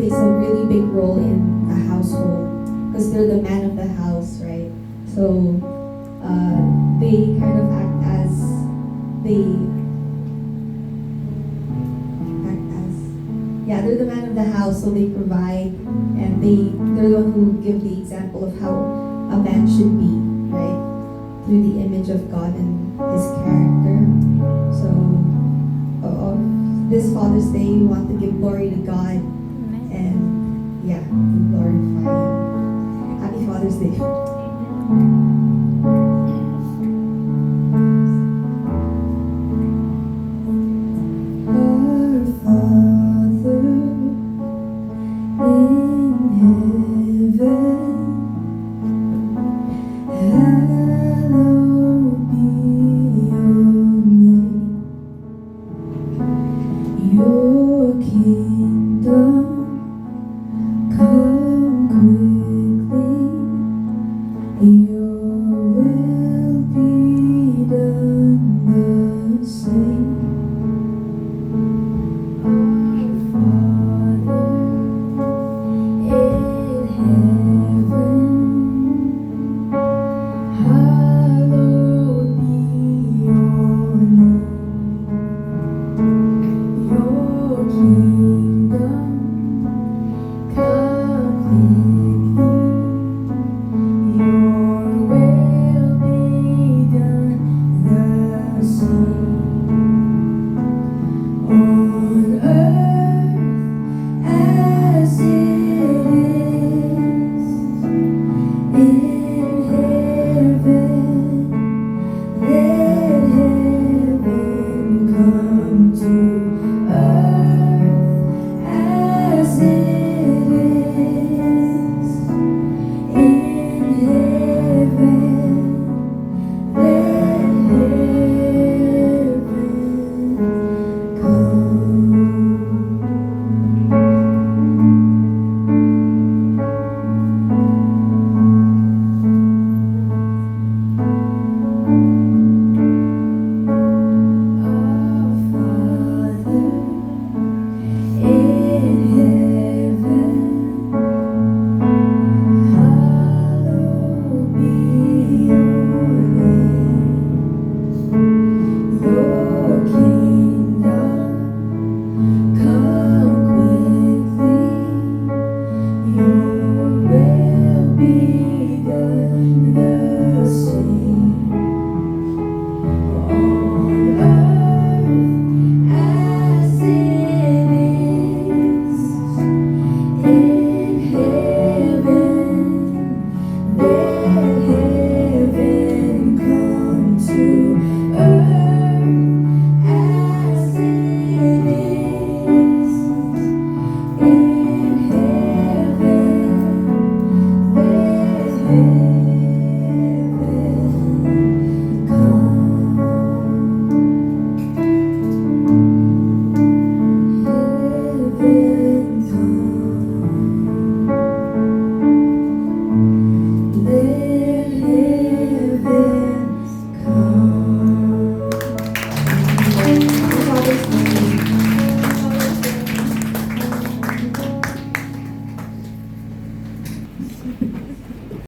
plays a really big role in a household because they're the man of the house, right? So they kind of they act as yeah, they're the man of the house, so they provide and they're the one who give the example of how a man should be, right? Through the image of God and His character. So this Father's Day, we want to give glory to God and yeah, to glorify Him. Happy Father's Day. Our Father in heaven, hallowed be your name. Your kingdom come quickly. Your will be done the same. Our Father in heaven, hallowed be your name. Your kingdom come quickly. Your will be done the same on earth as it is in heaven. Let heaven come to earth as it is in heaven. Let heaven come. Our Father in heaven, hallowed be your name. Your kingdom